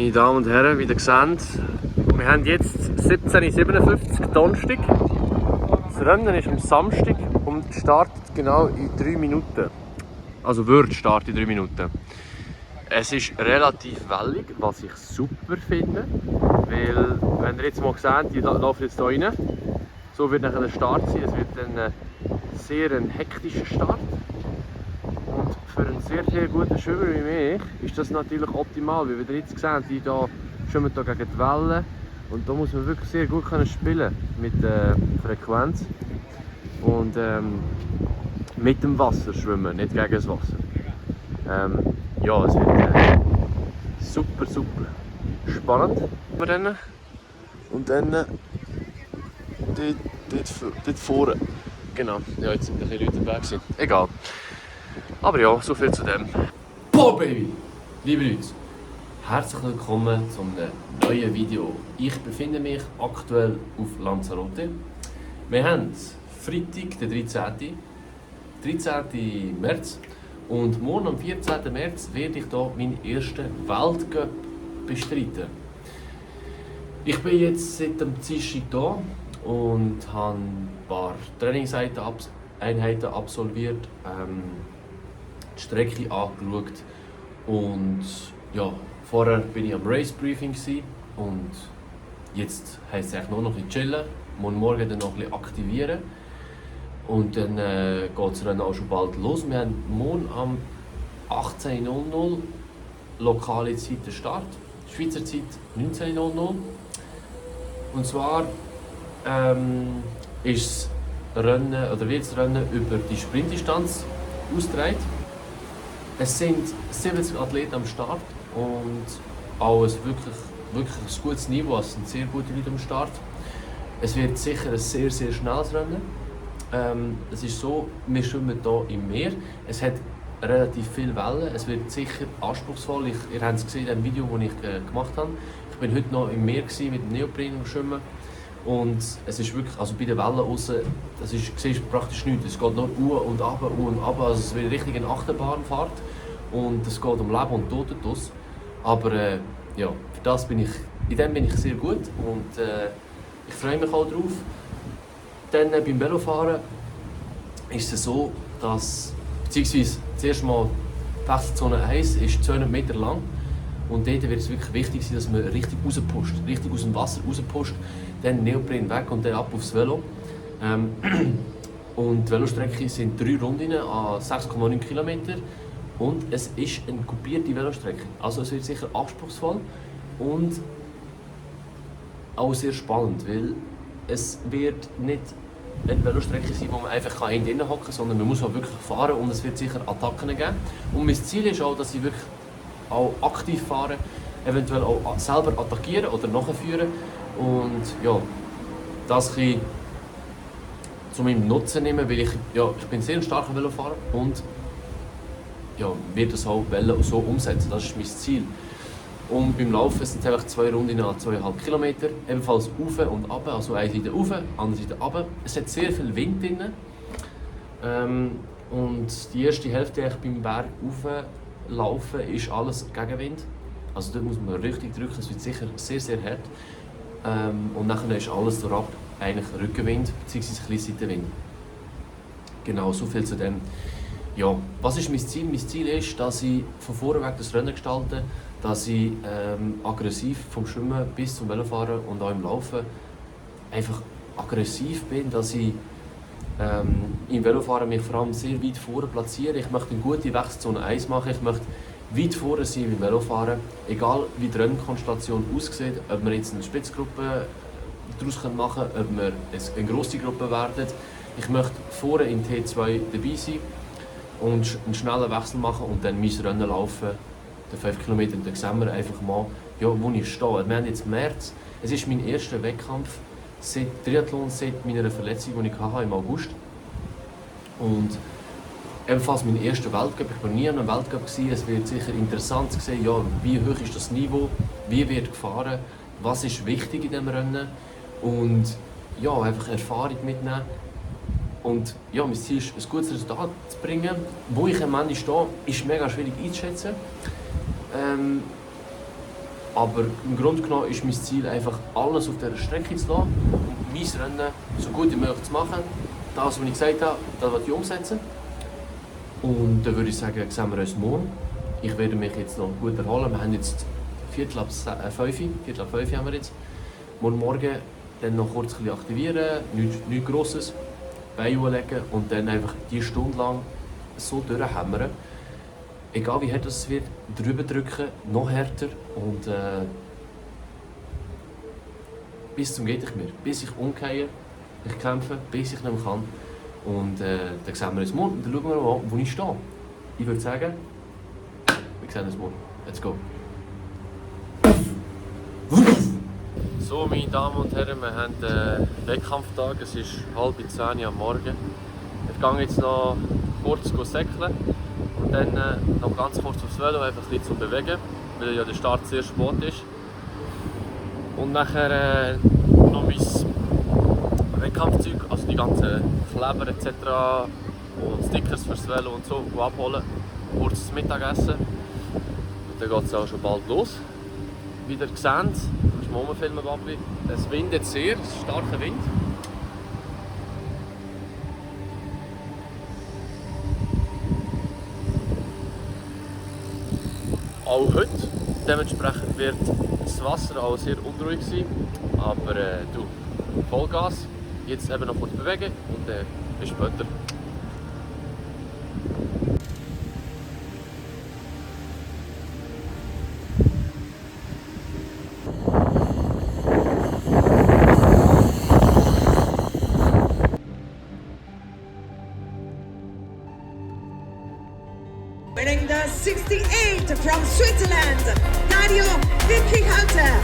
Meine Damen und Herren, wie ihr seht, wir haben jetzt 17:57 Uhr, Donnerstag. Das Rennen ist am Samstag und startet genau in 3 Minuten. Also wird starten in 3 Minuten. Es ist relativ wellig, was ich super finde, weil, wenn ihr jetzt mal seht, die laufen jetzt hier rein, so wird nachher der Start sein. Es wird ein sehr hektischer Start. Und für einen sehr, sehr guten Schwimmer wie mich ist das natürlich optimal, weil ihr jetzt seht, die hier schwimmen hier gegen die Wellen. Und da muss man wirklich sehr gut spielen mit der Frequenz. Und mit dem Wasser schwimmen, nicht gegen das Wasser. Ja, es wird super, super spannend. Und dann dort vorne. Genau, ja, jetzt sind ein bisschen Leute dabei. Egal. Aber ja, so viel zu dem. Boah, Baby! Liebe Leute, herzlich willkommen zu einem neuen Video. Ich befinde mich aktuell auf Lanzarote. Wir haben Freitag, den 13. März. Und morgen am 14. März werde ich hier meinen ersten Weltcup bestreiten. Ich bin jetzt seit dem Dienstag hier und habe ein paar Trainingseinheiten absolviert, die Strecke angeschaut und ja, vorher bin ich am Race Briefing und jetzt heisst es eigentlich nur noch ein bisschen chillen, morgen dann noch ein bisschen aktivieren und dann geht das Rennen auch schon bald los. Wir haben morgen am 18:00 lokale Zeit den Start, Schweizer Zeit 19:00. Und zwar ist das Rennen, oder wird das Rennen über die Sprintdistanz ausgetragen. Es sind 70 Athleten am Start und auch wirklich ein gutes Niveau, es sind sehr gute Leute am Start. Es wird sicher ein sehr, sehr schnelles Rennen. Es ist so, wir schwimmen hier im Meer. Es hat relativ viele Wellen, es wird sicher anspruchsvoll. Ihr habt es gesehen in dem Video, das ich gemacht habe. Ich bin heute noch im Meer mit dem Neopren am Schwimmen. Und es ist wirklich, also bei den Wellen aussen, das ist, siehst du praktisch nichts. Es geht nur und ab. Also es wird richtig eine Achterbahnfahrt. Und es geht um Leben und Tod draus. Aber ja, für das in dem bin ich sehr gut und ich freue mich auch drauf. Dann beim Velofahren ist es so, dass, beziehungsweise zuerst mal die Wechselzone 1 ist 200 Meter lang. Und dort wird es wirklich wichtig sein, dass man richtig rauspusht, richtig aus dem Wasser rauspusht, dann Neopren weg und dann ab aufs Velo. Und die Velostrecke sind 3 Runden an 6,9 Kilometer. Und es ist eine kupierte Velostrecke. Also es wird sicher anspruchsvoll und auch sehr spannend, weil es wird nicht eine Velostrecke sein, wo man einfach hinten hocken kann, sondern man muss auch wirklich fahren und es wird sicher Attacken geben. Und mein Ziel ist auch, dass ich wirklich auch aktiv fahre, eventuell auch selber attackieren oder nachführen und ja, das ein zu meinem Nutzen nehmen, weil ich bin sehr ein starker Velofahrer und ja, werde das auch so umsetzen, das ist mein Ziel. Und beim Laufen sind es einfach 2 Runden an 2,5 Kilometer, ebenfalls rauf und ab, also eine Seite rauf, andere Seite runter. Es hat sehr viel Wind drin und die erste Hälfte beim Berg laufen ist alles Gegenwind. Also dort muss man richtig drücken, es wird sicher sehr, sehr hart. Und nachher ist alles durchab eigentlich Rückenwind bzw. ein bisschen Seitenwind. Genau, so viel zu dem. Ja, was ist mein Ziel? Mein Ziel ist, dass ich von vorne weg das Rennen gestalte, dass ich aggressiv vom Schwimmen bis zum Velofahren und auch im Laufen einfach aggressiv bin, dass ich im Velofahren mich vor allem sehr weit vorne platziere. Ich möchte eine gute Wechselzone 1 machen, ich möchte weit vorne sein im Velofahren, egal wie die Rennkonstellation aussieht, ob wir jetzt eine Spitzgruppe daraus machen können, ob wir eine grosse Gruppe werden. Ich möchte vorne in T2 dabei sein und einen schnellen Wechsel machen und dann mein Rennen laufen, den 5 Kilometer. Dann sehen wir einfach mal, ja, wo ich stehe. Wir haben jetzt März, es ist mein erster Wettkampf seit Triathlon, seit meiner Verletzung, die ich hatte im August. Und ebenfalls mein erster Weltcup. Ich war nie an einem Weltcup. Es wird sicher interessant zu sehen, ja, wie hoch ist das Niveau, wie wird gefahren, was ist wichtig in diesem Rennen. Und ja, einfach Erfahrung mitnehmen. Und ja, mein Ziel ist, ein gutes Resultat zu bringen. Wo ich am Ende stehe, ist mega schwierig einzuschätzen. Aber im Grunde genommen ist mein Ziel einfach, alles auf dieser Strecke zu lassen und mein Rennen so gut wie möglich zu machen. Das, was ich gesagt habe, das will ich umsetzen. Und dann würde ich sagen, sehen wir uns morgen. Ich werde mich jetzt noch gut erholen. Wir haben jetzt Viertel ab 5 haben wir jetzt. Morgen dann noch kurz ein bisschen aktivieren, nichts Grosses, Beine legen und dann einfach die Stunde lang so durchhämmern. Egal wie hart es wird, drüber drücken, noch härter und bis zum geht nicht mehr. Bis ich umgehe, ich kämpfe, bis ich nicht mehr kann. Und dann sehen wir uns morgen und dann schauen wir mal, wo ich stehe. Ich würde sagen, wir sehen uns morgen. Let's go! So, meine Damen und Herren, wir haben Wettkampftag. Es ist 9:30 am Morgen. Ich gehe jetzt noch kurz säckeln und dann noch ganz kurz aufs Velo, einfach ein bisschen zu bewegen, weil ja der Start sehr spät ist. Und nachher noch mein Wettkampfzeug, also die ganzen Kleber etc. und Stickers fürs Velo und so abholen. Kurzes Mittagessen. Und dann geht es auch schon bald los. Wie ihr seht, kannst du mal rumfilmen, Papi. Es windet sehr, es ist starker Wind. Auch heute. Dementsprechend wird das Wasser auch sehr unruhig sein. Aber du, Vollgas. Jetzt eben noch kurz bewegen und bis später. Winning the 68 from Switzerland, Dario Winkelhalter.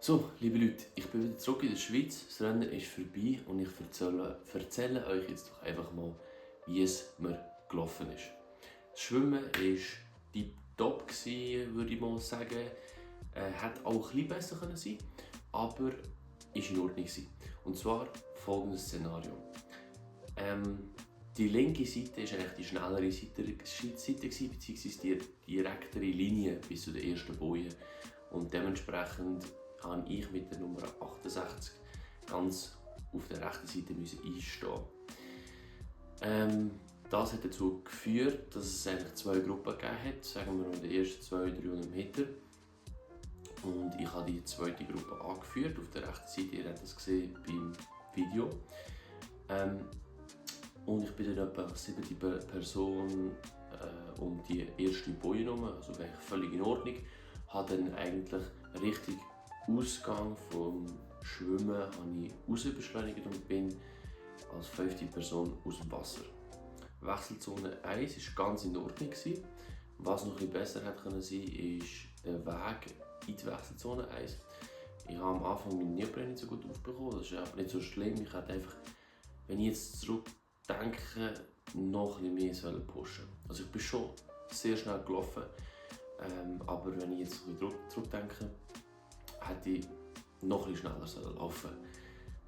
So, liebe Leute, ich bin wieder zurück in der Schweiz. Das Rennen ist vorbei und ich erzähle euch jetzt doch einfach mal, wie es mir gelaufen ist. Das Schwimmen war tipptopp, würde ich mal sagen. Hätte auch ein bisschen besser können sein, aber ist in Ordnung gewesen. Und zwar folgendes Szenario. Die linke Seite war eigentlich die schnellere Seite beziehungsweise die direktere Linie bis zu den ersten Bojen. Und dementsprechend habe ich mit der Nummer 68 ganz auf der rechten Seite einstehen. Das hat dazu geführt, dass es eigentlich 2 Gruppen gegeben hat, sagen wir um die ersten 200-300 Meter. Und ich habe die zweite Gruppe angeführt, auf der rechten Seite, ihr habt das gesehen beim Video. Und ich bin dann etwa 7. Person um die erste Boje herum, also völlig in Ordnung. Habe dann eigentlich Richtung Ausgang vom Schwimmen raus beschleunigt und bin als 5. Person aus dem Wasser. Wechselzone 1 war ganz in Ordnung. Was noch etwas besser hätte sein können, ist der Weg in die Wechselzone 1. Ich habe am Anfang meinen Neopren nicht so gut aufbekommen, das ist aber nicht so schlimm. Ich hätte einfach, wenn ich jetzt zurückdenke, noch ein bisschen mehr pushen. Also ich bin schon sehr schnell gelaufen, aber wenn ich jetzt zurückdenke, hätte ich noch ein bisschen schneller laufen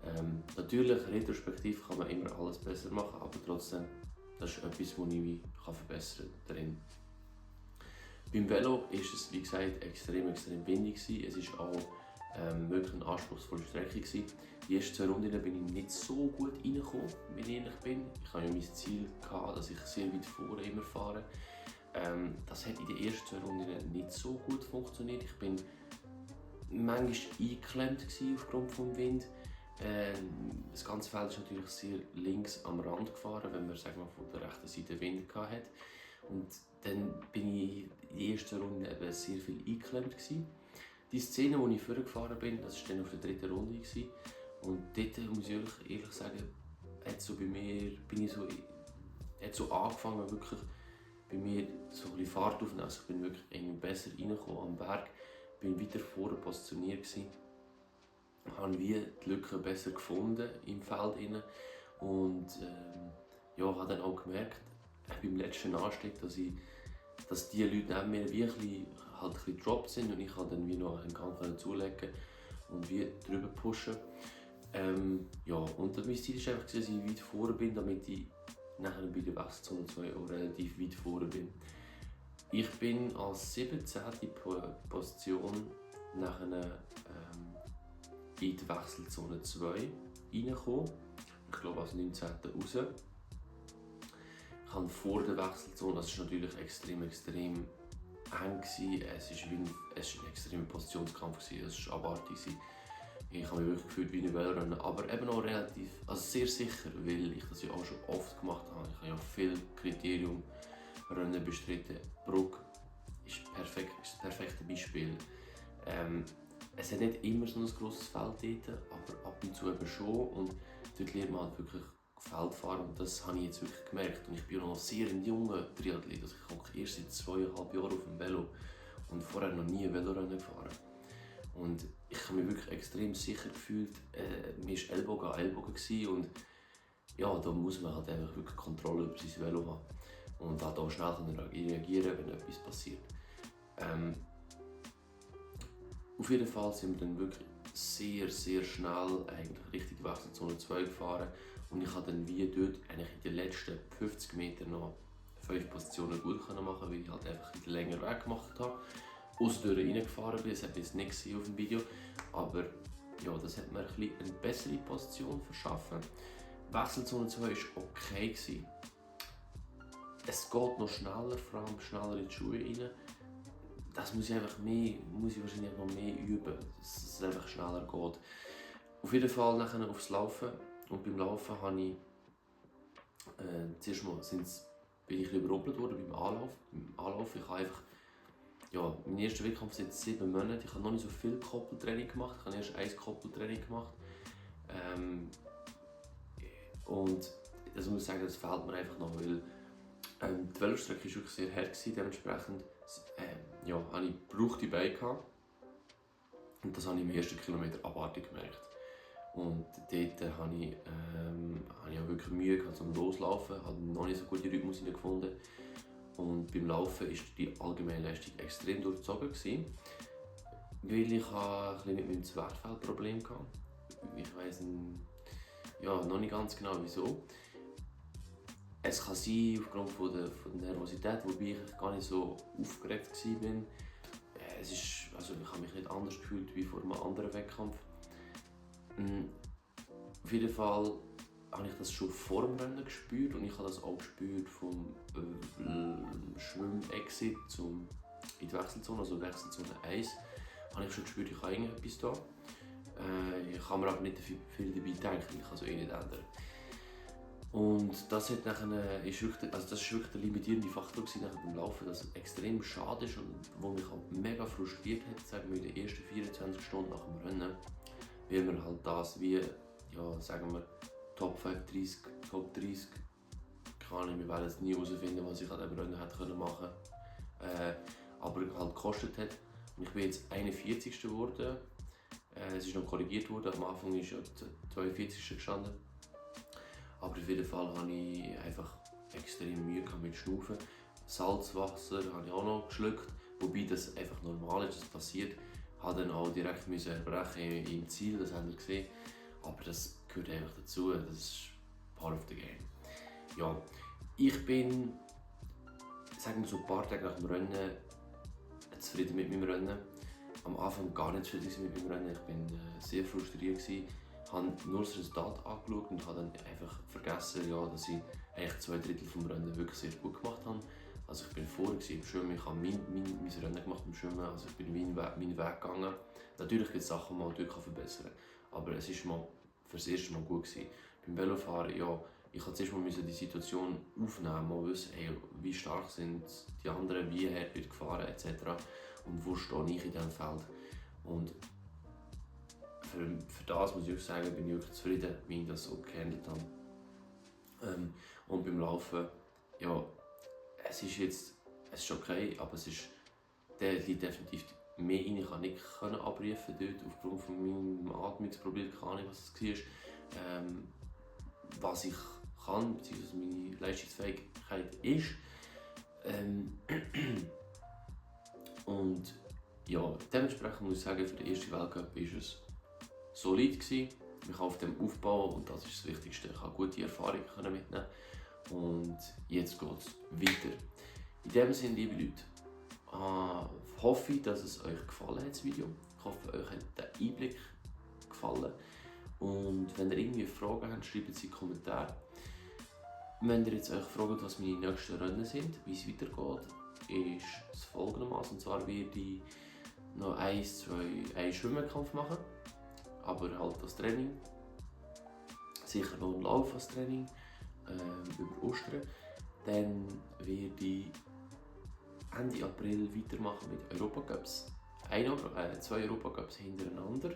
sollen. Natürlich, retrospektiv kann man immer alles besser machen, aber trotzdem, das ist etwas, was ich mich verbessern kann. Beim Velo war es, wie gesagt, extrem windig. Es war auch wirklich eine anspruchsvolle Strecke. Die ersten 2 Runden bin ich nicht so gut reingekommen, wenn ich ehrlich bin. Ich hatte ja mein Ziel, dass ich sehr weit vorne immer fahre. Das hat in den ersten 2 Runden nicht so gut funktioniert. Ich bin manchmal eingeklemmt aufgrund des Windes. Das ganze Feld ist natürlich sehr links am Rand gefahren, wenn man sagen wir, von der rechten Seite Wind hatte. Und dann bin ich in der ersten Runde eben sehr viel eingeklemmt gewesen. Die Szene, wo ich vorgefahren bin, das war dann auf der 3. Runde gewesen. Und dort muss ich ehrlich sagen, hat so bei mir, hat so angefangen, wirklich bei mir so ein bisschen Fahrt aufzunehmen. Also ich bin wirklich irgendwie besser reingekommen am Berg, bin weiter vorne positioniert gewesen. Habe wie die Lücke besser gefunden im Feld und habe dann auch gemerkt beim letzten Anstieg, dass die Leute neben mir wie ein bisschen gedroppt sind und ich habe dann wie noch einen Gang zulegen und wie drüber pushen. Und mein Ziel war einfach, dass ich weit vorne bin, damit ich nachher bei der Wechselzone 2 auch relativ weit vorne bin. Ich bin als 17. Position nachher in die Wechselzone 2 reingekommen. Ich glaube als 19. raus. Ich habe vor der Wechselzone, das war natürlich extrem eng. Es war ein extremer Positionskampf, es war abartig. Ich habe mich wirklich gefühlt wie ein Wellrunner, aber eben auch sehr sicher, weil ich das ja auch schon oft gemacht habe. Ich habe ja viel Kriterium-Rennen bestritten. Bruck ist das perfekte Beispiel. Es hat nicht immer so ein grosses Feld dort, aber ab und zu eben schon. Und dort lernt man halt wirklich Feldfahren und das habe ich jetzt wirklich gemerkt. Und ich bin noch sehr ein junger Triathlet. Also ich komme erst seit 2,5 Jahren auf dem Velo und vorher noch nie ein Velorennen gefahren. Und ich habe mich wirklich extrem sicher gefühlt. Mir war Ellbogen an Ellbogen und ja, da muss man halt einfach wirklich Kontrolle über sein Velo haben und halt auch schnell reagieren, wenn etwas passiert. Auf jeden Fall sind wir dann wirklich sehr schnell eigentlich Richtung Wechselzone 2 gefahren und ich konnte dann wie dort eigentlich in den letzten 50 Metern noch 5 Positionen gut machen, weil ich halt einfach einen längeren Weg gemacht habe. Außerdurch reingefahren bin, das hat jetzt nicht gesehen auf dem Video, aber ja, das hat mir eine bessere Position verschaffen. Wechselzone 2 war okay gewesen. Es geht noch schneller, vor allem schneller in die Schuhe rein. Das muss ich wahrscheinlich noch mehr üben, dass es einfach schneller geht. Auf jeden Fall nachher aufs Laufen. Und beim Laufen habe ich zuerst mal bin ich überrumpelt worden beim Anlauf. Ich habe einfach, mein erster Wettkampf seit 7 Monaten. Ich habe noch nicht so viel Koppeltraining gemacht. Ich habe erst 1 Koppeltraining gemacht. Und das muss ich sagen, das fehlt mir einfach noch, weil die Velostrecke war wirklich sehr hart, dementsprechend hatte ich gebrauchte Beine gehabt. Und das habe ich im ersten Kilometer abartig gemerkt. Und dort habe ich auch wirklich Mühe gehabt zum Loslaufen, ich habe noch nicht so gute Rhythmus gefunden. Und beim Laufen war die allgemeine Leistung extrem durchzogen, weil ich ein bisschen mit meinem Zwerchfellproblem hatte. Ich weiss noch nicht ganz genau wieso. Es kann sein aufgrund von der Nervosität, wobei ich gar nicht so aufgeregt war. Ich habe mich nicht anders gefühlt wie vor einem anderen Wettkampf. Auf jeden Fall habe ich das schon vor dem Rennen gespürt und ich habe das auch gespürt vom Schwimm-Exit in die Wechselzone, also Wechselzone 1. Habe ich schon gespürt, ich habe irgendetwas da. Ich kann mir aber nicht viel dabei denken, ich kann es nicht ändern. Und das hat nachher, das war wirklich der limitierende Faktor beim Laufen, dass es extrem schade ist und was mich halt mega frustriert hat, sagen wir in den ersten 24 Stunden nach dem Rennen, weil wir halt das wie, sagen wir, Top 35, Top 30, wir werden es nie herausfinden, was ich an diesem Rennen hätte machen können, aber halt gekostet hat. Und ich bin jetzt 41. geworden, es ist noch korrigiert worden, am Anfang ist ja 42. gestanden. Aber auf jeden Fall hatte ich einfach extrem Mühe mit Schnaufen. Salzwasser habe ich auch noch geschluckt, wobei das einfach normal ist, das passiert. Ich musste dann auch direkt erbrechen im Ziel, das haben wir gesehen. Aber das gehört einfach dazu, das ist part of the game. Ja, ich bin, sagen wir so ein paar Tage nach dem Rennen, zufrieden mit meinem Rennen. Am Anfang gar nicht zufrieden mit meinem Rennen, ich war sehr frustriert. Ich habe nur das Resultat angeschaut und habe dann einfach vergessen, dass ich eigentlich 2/3 des Rennen wirklich sehr gut gemacht habe. Also ich bin vorher im Schwimmen, ich habe mein Rennen gemacht im Schwimmen, also ich bin meinen Weg gegangen. Natürlich gibt es Sachen, die man natürlich verbessern kann, aber es war für das erste Mal gut gewesen. Beim Velofahren, ich musste zuerst mal die Situation aufnehmen und wissen, wie stark sind die anderen, wie hart wird gefahren etc. Und wo stehe ich in diesem Feld. Und für das muss ich auch sagen, bin ich wirklich zufrieden, wie ich das so gehandelt habe. Und beim Laufen, es ist okay, aber der liegt definitiv mehr rein. Ich konnte nicht abrufen dort, aufgrund von meinem Atmungsproblem, keine Ahnung, was es war. Was ich kann, beziehungsweise meine Leistungsfähigkeit ist. Und dementsprechend muss ich sagen, für den ersten Weltcup war es solid gewesen. Ich kann auf dem aufbauen und das ist das Wichtigste. Ich habe gute Erfahrungen mitnehmen und jetzt geht es weiter. In dem Sinne, liebe Leute, hoffe ich, dass es euch gefallen hat, das Video. Ich hoffe, euch hat der Einblick gefallen. Und wenn ihr irgendwie Fragen habt, schreibt sie in die Kommentare. Wenn ihr jetzt euch fragt, was meine nächsten Rennen sind, wie es weitergeht, ist es folgendermaßen. Und zwar werde ich noch einen Schwimmwettkampf machen, aber halt als Training. Sicher noch einen Lauf als Training über Ostern. Dann werde ich Ende April weitermachen mit Europacups. 2 Europacups hintereinander.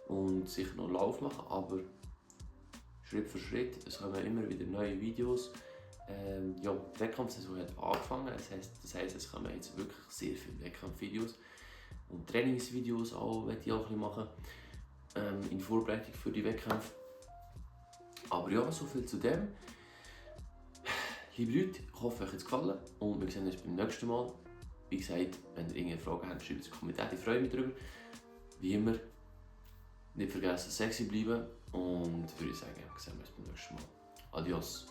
Und sicher noch einen Lauf machen, aber Schritt für Schritt. Es kommen immer wieder neue Videos. Die Wettkampfsaison hat angefangen, das heisst, es kommen jetzt wirklich sehr viele Wettkampfvideos. Und Trainingsvideos auch, werde ich auch ein bisschen machen, in Vorbereitung für die Wettkämpfe. Aber so viel zu dem. Liebe Leute, ich hoffe, euch hat es gefallen und wir sehen uns beim nächsten Mal. Wie gesagt, wenn ihr irgendeine Fragen habt, schreibt es in die Kommentare, ich freue mich darüber. Wie immer, nicht vergessen, sexy bleiben und würde ich sagen, sehen wir uns beim nächsten Mal. Adios.